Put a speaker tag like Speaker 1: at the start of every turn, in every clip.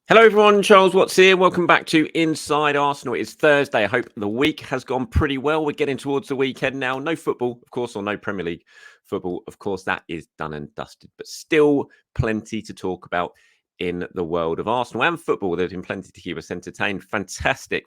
Speaker 1: Hello, everyone. Charles Watts here. Welcome back to Inside Arsenal. It's Thursday. I hope the week has gone pretty well. We're getting towards the weekend now. No football, of course, or no Premier League football. Of course, that is done and dusted, but still plenty to talk about in the world of Arsenal and football. There's been plenty to keep us entertained. Fantastic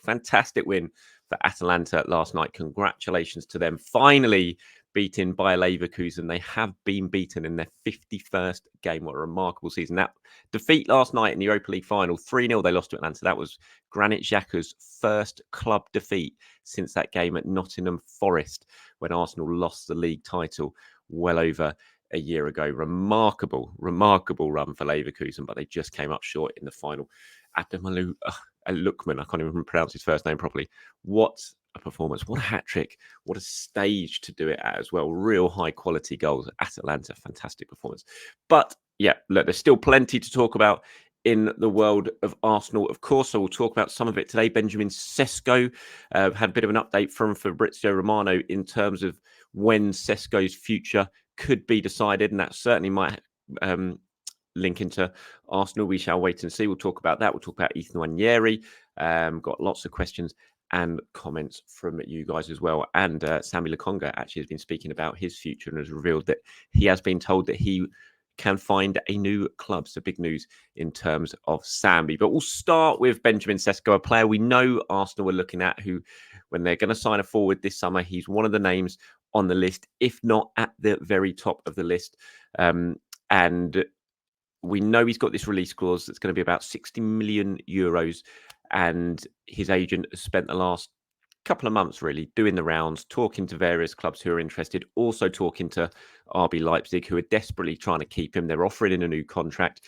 Speaker 1: win for Atalanta last night. Congratulations to them. Finally beaten by Leverkusen. They have been beaten in their 51st game. What a remarkable season. That defeat last night in the Europa League final, 3-0 they lost to Atlanta. That was Granit Xhaka's first club defeat since that game at Nottingham Forest when Arsenal lost the league title well over a year ago. Remarkable run for Leverkusen, but they just came up short in the final. Abdelmalou Lukman, I can't even pronounce his first name properly. What a performance. What a hat-trick. What a stage to do it at as well. Real high-quality goals. Atalanta, fantastic performance. But, yeah, look, there's still plenty to talk about in the world of Arsenal, of course. So we'll talk about some of it today. Benjamin Sesko had a bit of an update from Fabrizio Romano in terms of when Sesko's future could be decided, and that certainly might link into Arsenal. We shall wait and see. We'll talk about that. We'll talk about Ethan Nwaneri. Got lots of questions and comments from you guys as well. And Sambi Lokonga actually has been speaking about his future and has revealed that he has been told that he can find a new club. So big news in terms of Sambi. But we'll start with Benjamin Sesko, a player we know Arsenal are looking at, who, when they're going to sign a forward this summer, he's one of the names on the list, if not at the very top of the list. And we know he's got this release clause that's going to be about 60 million euros. And his agent has spent the last couple of months really doing the rounds, talking to various clubs who are interested, also talking to RB Leipzig, who are desperately trying to keep him. They're offering in a new contract,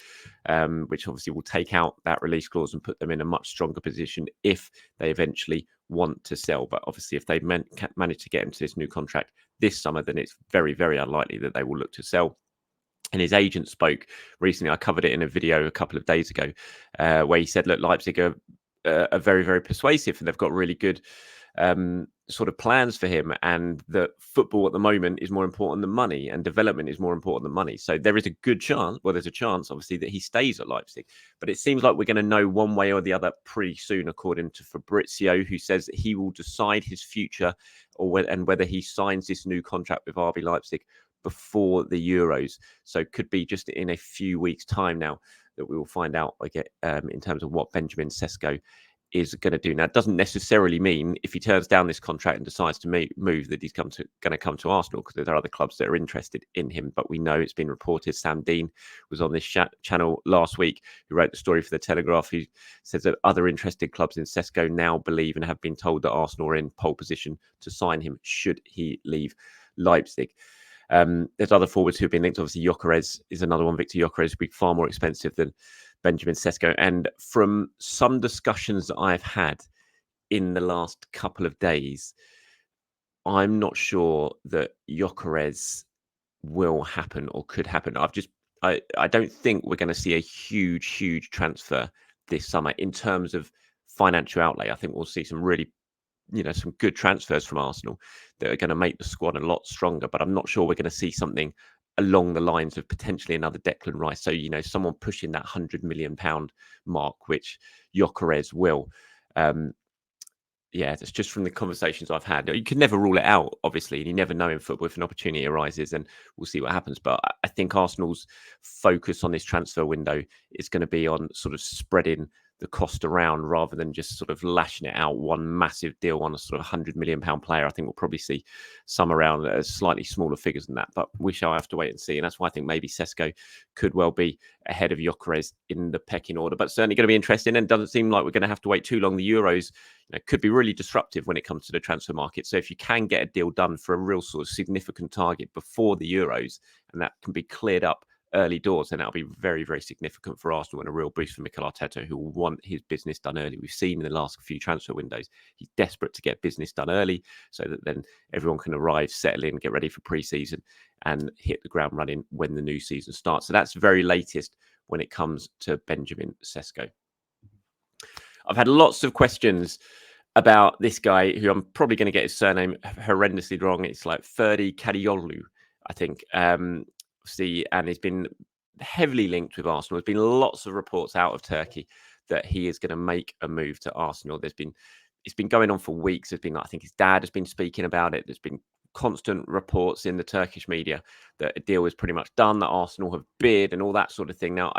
Speaker 1: which obviously will take out that release clause and put them in a much stronger position if they eventually want to sell. But obviously, if they manage to get him to this new contract this summer, then it's very, very unlikely that they will look to sell. And his agent spoke recently. I covered it in a video a couple of days ago, where he said, look, Leipzig are very, very persuasive, and they've got really good sort of plans for him, and that football at the moment is more important than money, and development is more important than money. So there is a good chance, well, there's a chance, obviously, that he stays at Leipzig. But it seems like we're going to know one way or the other pretty soon, according to Fabrizio, who says that he will decide his future and whether he signs this new contract with RB Leipzig before the Euros. So could be just in a few weeks' time now that we will find out in terms of what Benjamin Sesko is going to do. Now, it doesn't necessarily mean if he turns down this contract and decides to move that he's going to come to Arsenal, because there are other clubs that are interested in him. But we know it's been reported. Sam Dean was on this channel last week, who wrote the story for The Telegraph, who says that other interested clubs in Sesko now believe and have been told that Arsenal are in pole position to sign him should he leave Leipzig. There's other forwards who've been linked. Obviously, Gyökeres is another one. Victor Gyökeres would be far more expensive than Benjamin Sesko. And from some discussions that I've had in the last couple of days, I'm not sure that Gyökeres will happen or could happen. I don't think we're going to see a huge transfer this summer in terms of financial outlay. I think we'll see some really some good transfers from Arsenal that are going to make the squad a lot stronger. But I'm not sure we're going to see something along the lines of potentially another Declan Rice. So, someone pushing that £100 million mark, which Gyökeres will. That's just from the conversations I've had. You can never rule it out, obviously, and you never know in football if an opportunity arises, and we'll see what happens. But I think Arsenal's focus on this transfer window is going to be on sort of spreading the cost around rather than just sort of lashing it out one massive deal on a sort of £100 million player. I think we'll probably see some around slightly smaller figures than that, but we shall have to wait and see. And that's why I think maybe Sesko could well be ahead of Gyökeres in the pecking order, but certainly going to be interesting, and doesn't seem like we're going to have to wait too long. The Euros could be really disruptive when it comes to the transfer market. So if you can get a deal done for a real sort of significant target before the Euros, and that can be cleared up early doors, then that'll be very, very significant for Arsenal and a real boost for Mikel Arteta, who will want his business done early. We've seen in the last few transfer windows, he's desperate to get business done early so that then everyone can arrive, settle in, get ready for pre-season and hit the ground running when the new season starts. So that's very latest when it comes to Benjamin Sesko. I've had lots of questions about this guy, who I'm probably going to get his surname horrendously wrong. It's like Ferdi Kadioglu, I think. And he's been heavily linked with Arsenal. There's been lots of reports out of Turkey that he is going to make a move to Arsenal. It's been going on for weeks. There's been, I think his dad has been speaking about it. There's been constant reports in the Turkish media that a deal is pretty much done, that Arsenal have bid and all that sort of thing. Now,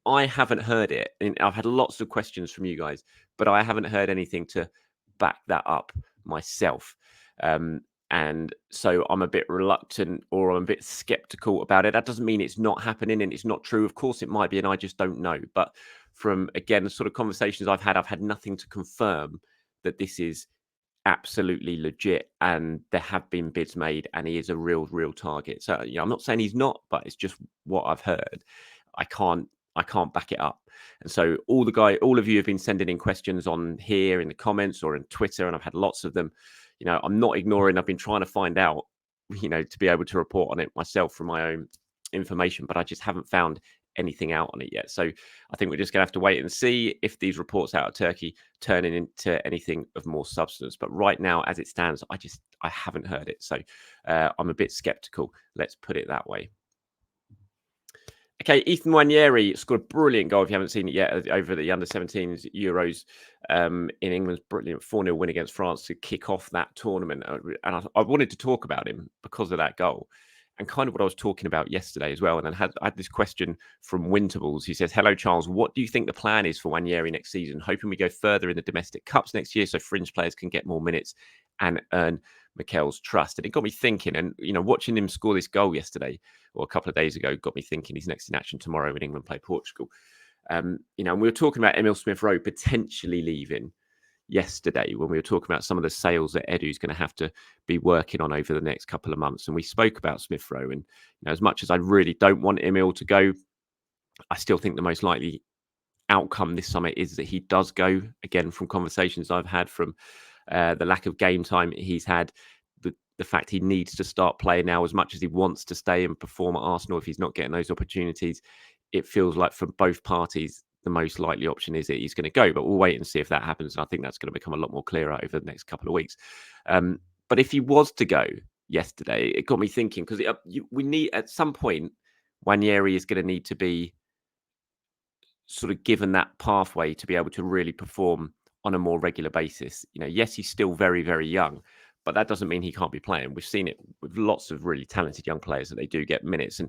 Speaker 1: I haven't heard it. And I've had lots of questions from you guys, but I haven't heard anything to back that up myself. And so I'm a bit reluctant, or I'm a bit skeptical about it. That doesn't mean it's not happening and it's not true. Of course it might be, and I just don't know. But from, again, the sort of conversations I've had nothing to confirm that this is absolutely legit and there have been bids made and he is a real target. So, I'm not saying he's not, but it's just what I've heard. I can't back it up. And so all of you have been sending in questions on here in the comments or in Twitter, and I've had lots of them. I'm not ignoring. I've been trying to find out, to be able to report on it myself from my own information, but I just haven't found anything out on it yet. So I think we're just going to have to wait and see if these reports out of Turkey turn into anything of more substance. But right now, as it stands, I haven't heard it. So I'm a bit skeptical. Let's put it that way. Okay, Ethan Nwaneri scored a brilliant goal, if you haven't seen it yet, over the under-17s Euros in England's brilliant 4-0 win against France to kick off that tournament. And I wanted to talk about him because of that goal and kind of what I was talking about yesterday as well. And then I had this question from Winterballs. He says, "Hello, Charles. What do you think the plan is for Nwaneri next season? Hoping we go further in the domestic cups next year so fringe players can get more minutes and earn Mikel's trust." And it got me thinking, and watching him score this goal yesterday or a couple of days ago got me thinking he's next in action tomorrow when England play Portugal. And we were talking about Emile Smith-Rowe potentially leaving yesterday when we were talking about some of the sales that Edu's going to have to be working on over the next couple of months. And we spoke about Smith-Rowe, and as much as I really don't want Emile to go, I still think the most likely outcome this summer is that he does go. Again, from conversations I've had, from the lack of game time he's had, the fact he needs to start playing now, as much as he wants to stay and perform at Arsenal, if he's not getting those opportunities, it feels like for both parties, the most likely option is that he's going to go. But we'll wait and see if that happens. And I think that's going to become a lot more clearer over the next couple of weeks. But if he was to go yesterday, it got me thinking, because we need, at some point, Nwaneri is going to need to be sort of given that pathway to be able to really perform on a more regular basis. Yes, he's still very, very young, but that doesn't mean he can't be playing. We've seen it with lots of really talented young players that they do get minutes. And,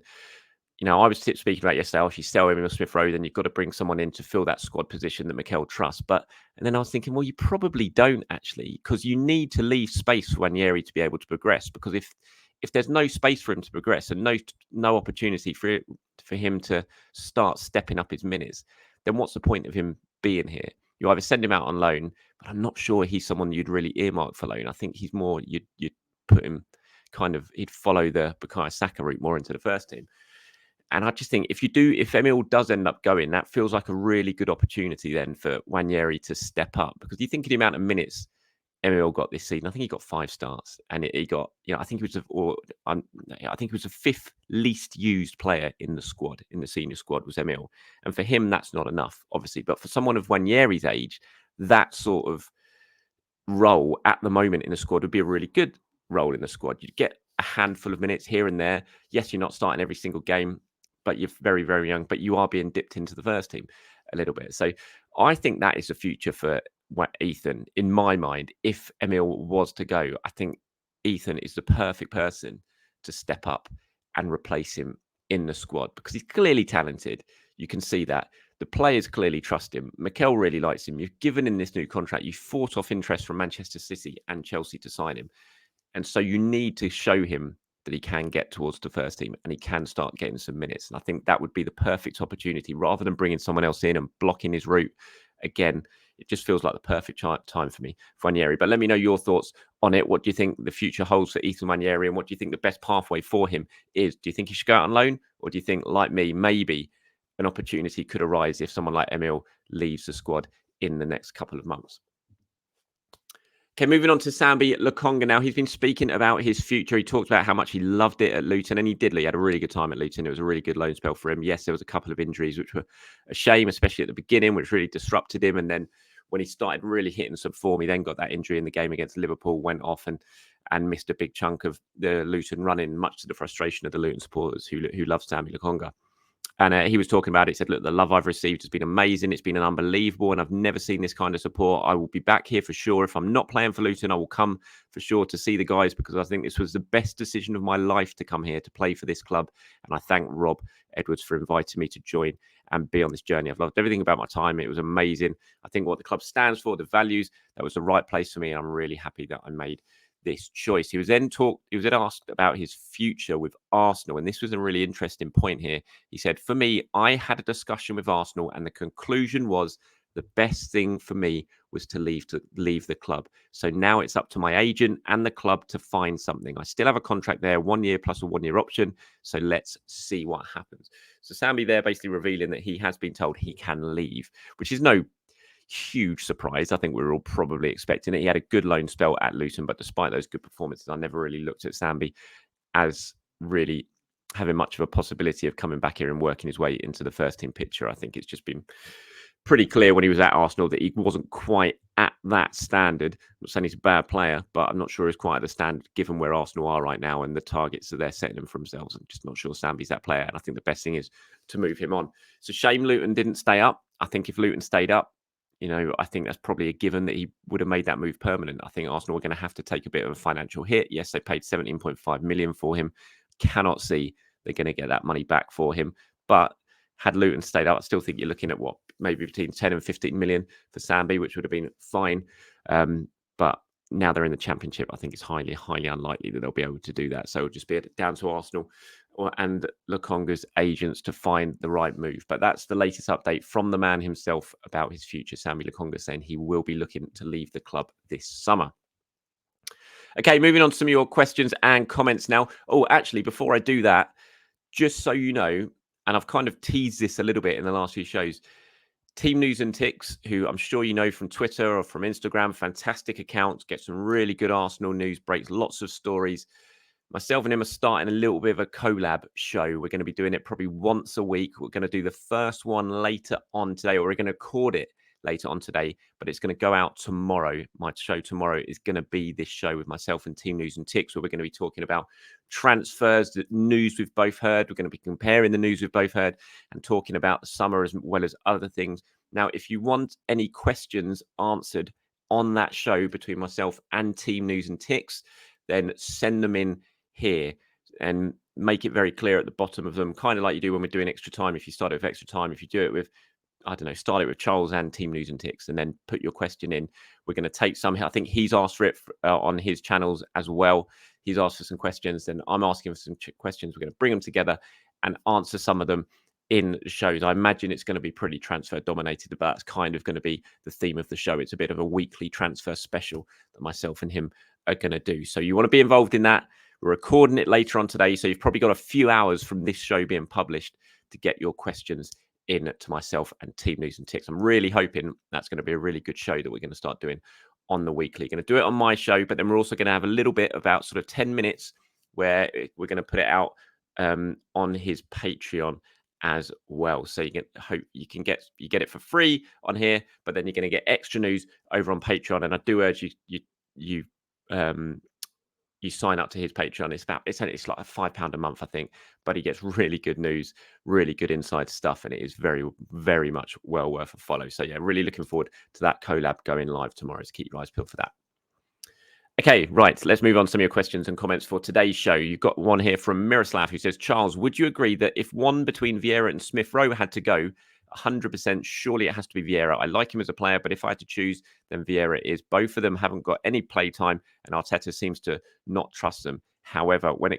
Speaker 1: I was speaking about yesterday, if you sell Emile Smith-Rowe, then you've got to bring someone in to fill that squad position that Mikel trusts. And then I was thinking, well, you probably don't actually, because you need to leave space for Nwaneri to be able to progress. Because if there's no space for him to progress and no opportunity for him to start stepping up his minutes, then what's the point of him being here? You either send him out on loan, but I'm not sure he's someone you'd really earmark for loan. I think he's more, you'd put him he'd follow the Bukayo Saka route more into the first team. And I just think if Emile does end up going, that feels like a really good opportunity then for Nwaneri to step up, because you think of the amount of minutes Emile got this season. I think he got 5 starts, and he got, I think he was the 5th least used player in the squad, in the senior squad, was Emile. And for him, that's not enough, obviously. But for someone of Nwaneri's age, that sort of role at the moment in the squad would be a really good role in the squad. You'd get a handful of minutes here and there. Yes, you're not starting every single game, but you're very, very young, but you are being dipped into the first team a little bit. So I think that is the future for Ethan, in my mind. If Emile was to go, I think Ethan is the perfect person to step up and replace him in the squad, because he's clearly talented. You can see that. The players clearly trust him. Mikel really likes him. You've given him this new contract. You fought off interest from Manchester City and Chelsea to sign him. And so you need to show him that he can get towards the first team and he can start getting some minutes. And I think that would be the perfect opportunity, rather than bringing someone else in and blocking his route. Again, it just feels like the perfect time for me, for Nwaneri. But let me know your thoughts on it. What do you think the future holds for Ethan Nwaneri, and what do you think the best pathway for him is? Do you think he should go out on loan, or do you think, like me, maybe an opportunity could arise if someone like Emile leaves the squad in the next couple of months? Okay, moving on to Sambi Lokonga now. He's been speaking about his future. He talked about how much he loved it at Luton, and he did. He had a really good time at Luton. It was a really good loan spell for him. Yes, there was a couple of injuries, which were a shame, especially at the beginning, which really disrupted him. And then when he started really hitting some form, he then got that injury in the game against Liverpool, went off and missed a big chunk of the Luton run-in, much to the frustration of the Luton supporters who love Sambi Lokonga. And he was talking about it. He said, look, the love I've received has been amazing. It's been an unbelievable. And I've never seen this kind of support. I will be back here for sure. If I'm not playing for Luton, I will come for sure to see the guys, because I think this was the best decision of my life to come here to play for this club. And I thank Rob Edwards for inviting me to join and be on this journey. I've loved everything about my time. It was amazing. I think what the club stands for, the values, that was the right place for me. And I'm really happy that I made this choice. He was then asked about his future with Arsenal, and this was a really interesting point here. He said, for me, I had a discussion with Arsenal, and the conclusion was the best thing for me was to leave the club. So now it's up to my agent and the club to find something. I still have a contract there, 1 year plus a 1 year option. So let's see what happens. So Sambi there basically revealing that he has been told he can leave, which is no huge surprise. I think we were all probably expecting it. He had a good loan spell at Luton, but despite those good performances, I never really looked at Sambi as really having much of a possibility of coming back here and working his way into the first team picture. I think it's just been pretty clear when he was at Arsenal that he wasn't quite at that standard. I'm not saying he's a bad player, but I'm not sure he's quite at the standard given where Arsenal are right now and the targets that they're setting them for themselves. I'm just not sure Sambi's that player. And I think the best thing is to move him on. It's a shame Luton didn't stay up. I think if Luton stayed up, I think that's probably a given that he would have made that move permanent. I think Arsenal are going to have to take a bit of a financial hit. Yes, they paid 17.5 million for him. Cannot see they're going to get that money back for him. But had Luton stayed up, I still think you're looking at maybe between 10 and 15 million for Sambi, which would have been fine. But now they're in the Championship. I think it's highly, highly unlikely that they'll be able to do that. So it'll just be down to Arsenal and Lokonga's agents to find the right move. But that's the latest update from the man himself about his future. Sambi Lokonga saying he will be looking to leave the club this summer. Okay, moving on to some of your questions and comments now. Oh, actually, before I do that, just so you know, and I've kind of teased this a little bit in the last few shows, Team News and Ticks, who I'm sure you know from Twitter or from Instagram, fantastic accounts, get some really good Arsenal news, breaks lots of stories. Myself and him are starting a little bit of a collab show. We're going to be doing it probably once a week. We're going to do the first one later on today, or we're going to record it later on today, but it's going to go out tomorrow. My show tomorrow is going to be this show with myself and Team News and Ticks, where we're going to be talking about transfers, the news we've both heard. We're going to be comparing the news we've both heard and talking about the summer as well as other things. Now, if you want any questions answered on that show between myself and Team News and Ticks, then send them in here and make it very clear at the bottom of them, kind of like you do when we're doing extra time. If you start it with extra time, if you do it with, start it with Charles and Team News and Ticks, and then put your question in. We're going to take some. I think he's asked for it on his channels as well. He's asked for some questions, and I'm asking for some questions. We're going to bring them together and answer some of them in shows. I imagine it's going to be pretty transfer dominated, but that's kind of going to be the theme of the show. It's a bit of a weekly transfer special that myself and him are going to do. So you want to be involved in that. We're recording it later on today, so you've probably got a few hours from this show being published to get your questions in to myself and Team News and Ticks. I'm really hoping that's going to be a really good show that we're going to start doing on the weekly. Going to do it on my show, but then we're also going to have a little bit about sort of 10 minutes where we're going to put it out on his Patreon as well. So you get it for free on here, but then you're going to get extra news over on Patreon. And I do urge you sign up to his Patreon. It's like £5 a month, I think, but he gets really good news, really good inside stuff, and it is very, very much well worth a follow. So yeah, really looking forward to that collab going live tomorrow. So keep your eyes peeled for that. Okay, right. Let's move on to some of your questions and comments for today's show. You've got one here from Miroslav who says, Charles, would you agree that if one between Vieira and Smith Rowe had to go, 100%, surely it has to be Vieira? I like him as a player, but if I had to choose, then Vieira is. Both of them haven't got any play time, and Arteta seems to not trust them. However, when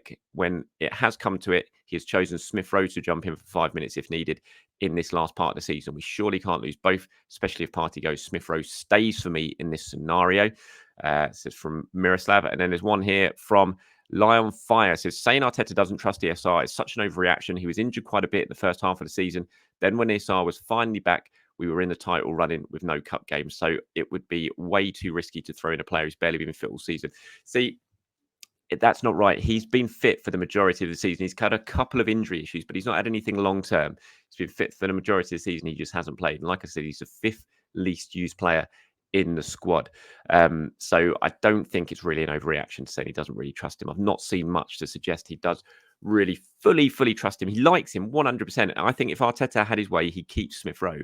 Speaker 1: it has come to it, he has chosen Smith Rowe to jump in for 5 minutes if needed in this last part of the season. We surely can't lose both, especially if Partey goes. Smith Rowe stays for me in this scenario. Says from Miroslav. And then there's one here from Lion Fire. Says, saying Arteta doesn't trust ESR is such an overreaction. He was injured quite a bit in the first half of the season. Then when ESR was finally back, we were in the title running with no cup games. So it would be way too risky to throw in a player who's barely been fit all season. See, that's not right. He's been fit for the majority of the season. He's had a couple of injury issues, but he's not had anything long term. He's been fit for the majority of the season. He just hasn't played. And like I said, he's the fifth least used player in the squad. So I don't think it's really an overreaction to say he doesn't really trust him. I've not seen much to suggest he does really fully trust him. He likes him 100%. I think if Arteta had his way, he'd keep Smith Rowe,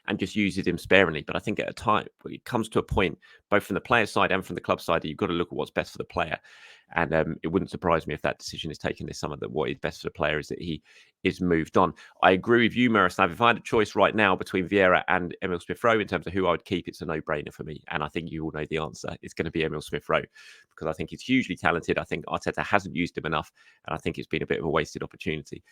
Speaker 1: and just uses him sparingly. But I think at a time, it comes to a point, both from the player side and from the club side, that you've got to look at what's best for the player. And it wouldn't surprise me if that decision is taken this summer, that what is best for the player is that he is moved on. I agree with you, Miroslav. If I had a choice right now between Vieira and Emil Smith-Rowe in terms of who I would keep, it's a no-brainer for me. And I think you all know the answer. It's going to be Emil Smith-Rowe, because I think he's hugely talented. I think Arteta hasn't used him enough, and I think it's been a bit of a wasted opportunity.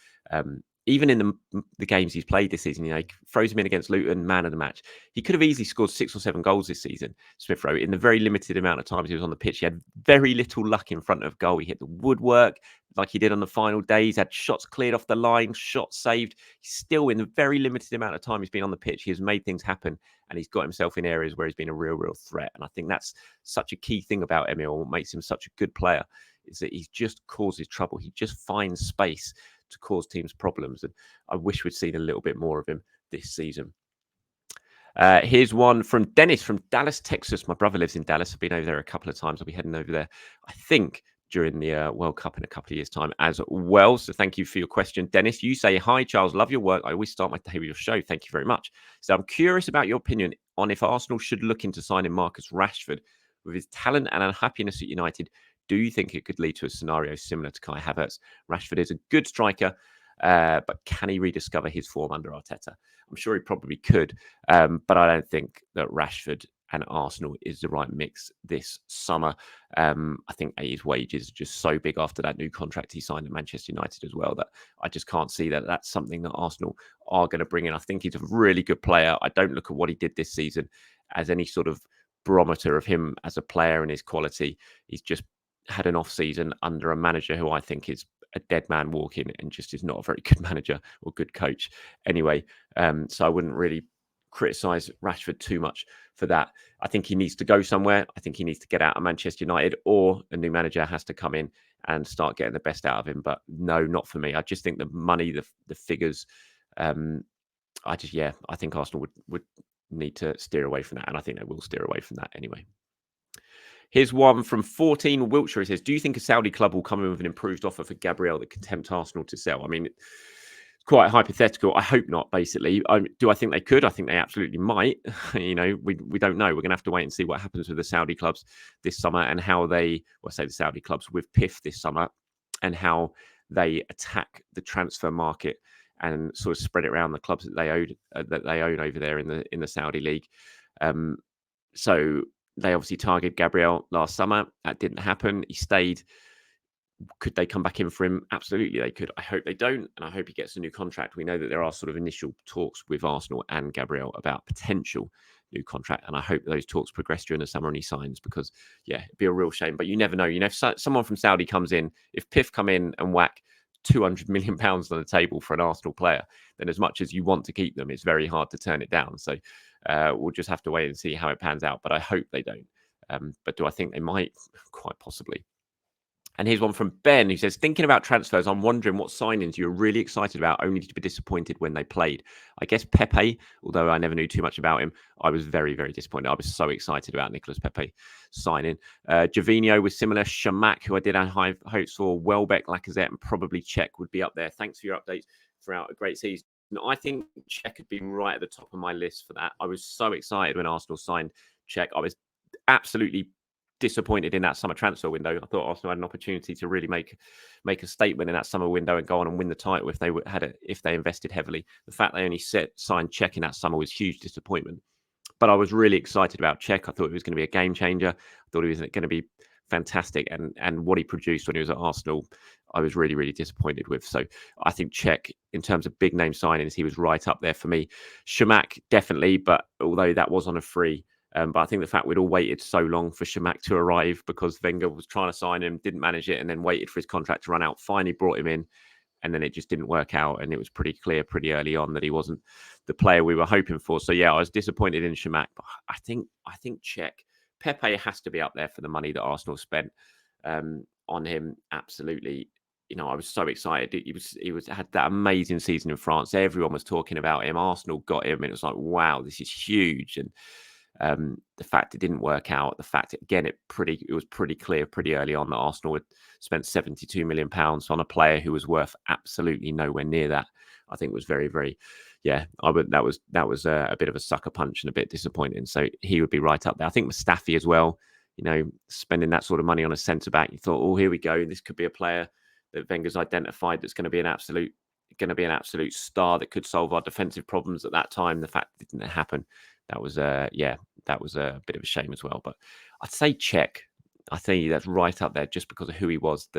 Speaker 1: Even in the games he's played this season, he throws him in against Luton, man of the match. He could have easily scored 6 or 7 goals this season, Smith Rowe, in the very limited amount of times he was on the pitch. He had very little luck in front of goal. He hit the woodwork like he did on the final day. He's had shots cleared off the line, shots saved. He's still, in the very limited amount of time he's been on the pitch, he has made things happen, and he's got himself in areas where he's been a real threat. And I think that's such a key thing about Emil, what makes him such a good player, is that he just causes trouble. He just finds space to cause teams problems. And I wish we'd seen a little bit more of him this season. Here's one from Dennis from Dallas, Texas. My brother lives in Dallas. I've been over there a couple of times. I'll be heading over there, I think, during the World Cup in a couple of years' time as well. So thank you for your question, Dennis. You say, hi, Charles, love your work. I always start my day with your show. Thank you very much. So I'm curious about your opinion on if Arsenal should look into signing Marcus Rashford. With his talent and unhappiness at United, do you think it could lead to a scenario similar to Kai Havertz? Rashford is a good striker, but can he rediscover his form under Arteta? I'm sure he probably could, but I don't think that Rashford and Arsenal is the right mix this summer. I think his wages are just so big after that new contract he signed at Manchester United as well, that I just can't see that that's something that Arsenal are going to bring in. I think he's a really good player. I don't look at what he did this season as any sort of barometer of him as a player and his quality. He's just had an off season under a manager who I think is a dead man walking and just is not a very good manager or good coach anyway. So I wouldn't really criticize Rashford too much for that. I think he needs to go somewhere. I think he needs to get out of Manchester United, or a new manager has to come in and start getting the best out of him. But no, not for me. I just think the money, the figures, I think Arsenal would need to steer away from that. And I think they will steer away from that anyway. Here's one from 14 Wiltshire. It says, do you think a Saudi club will come in with an improved offer for Gabriel that could tempt Arsenal to sell? I mean, it's quite hypothetical. I hope not, basically. Do I think they could? I think they absolutely might. We don't know. We're going to have to wait and see what happens with the Saudi clubs this summer, and how the Saudi clubs with PIF this summer, and how they attack the transfer market and sort of spread it around the clubs that they own over there in the Saudi league. So they obviously targeted Gabriel last summer. That didn't happen. He stayed. Could they come back in for him? Absolutely, they could. I hope they don't, and I hope he gets a new contract. We know that there are sort of initial talks with Arsenal and Gabriel about potential new contract, and I hope those talks progress during the summer and he signs, because, it'd be a real shame. But you never know. If someone from Saudi comes in, if PIF come in and whack £200 million on the table for an Arsenal player, then as much as you want to keep them, it's very hard to turn it down. So we'll just have to wait and see how it pans out. But I hope they don't. But do I think they might? Quite possibly. And here's one from Ben, who says, thinking about transfers, I'm wondering what signings you were really excited about, only to be disappointed when they played. I guess Pepe, although I never knew too much about him, I was very, very disappointed. I was so excited about Nicolas Pepe signing. Javinho was similar. Shamak, who I did have high hopes for. Welbeck, Lacazette, and probably Cech would be up there. Thanks for your updates throughout a great season. I think Cech had been right at the top of my list for that. I was so excited when Arsenal signed Cech. I was absolutely disappointed in that summer transfer window. I thought Arsenal had an opportunity to really make a statement in that summer window and go on and win the title if they invested heavily. The fact they only signed Cech in that summer was huge disappointment. But I was really excited about Cech. I thought it was going to be a game changer. I thought he was going to be fantastic, and what he produced when he was at Arsenal, I was really, really disappointed with. So I think Cech, in terms of big name signings, he was right up there for me. Shamak, definitely, but although that was on a free. But I think the fact we'd all waited so long for Shamak to arrive, because Wenger was trying to sign him, didn't manage it, and then waited for his contract to run out, finally brought him in, and then it just didn't work out. And it was pretty clear pretty early on that he wasn't the player we were hoping for. So I was disappointed in Shamak, but I think Cech, Pepe has to be up there for the money that Arsenal spent on him. Absolutely. I was so excited. He had that amazing season in France. Everyone was talking about him. Arsenal got him, and it was like, wow, this is huge. And The fact it didn't work out, the fact again it was pretty clear pretty early on that Arsenal had spent £72 million on a player who was worth absolutely nowhere near that. I think was very, very, yeah. That was a bit of a sucker punch and a bit disappointing. So he would be right up there. I think Mustafi as well. Spending that sort of money on a centre back, you thought, oh, here we go. This could be a player that Wenger's identified that's going to be an absolute star that could solve our defensive problems at that time. The fact it didn't happen, that was a bit of a shame as well. But I'd say Cech. I think that's right up there just because of who he was,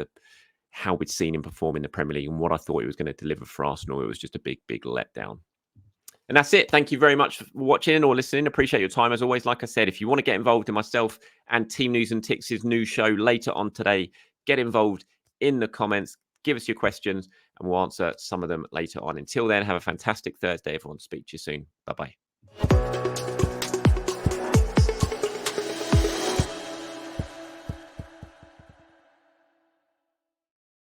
Speaker 1: how we'd seen him perform in the Premier League and what I thought he was going to deliver for Arsenal. It was just a big, big letdown. And that's it. Thank you very much for watching or listening. Appreciate your time as always. Like I said, if you want to get involved in myself and Team News and Tix's new show later on today, get involved in the comments. Give us your questions and we'll answer some of them later on. Until then, have a fantastic Thursday, everyone. Speak to you soon. Bye-bye.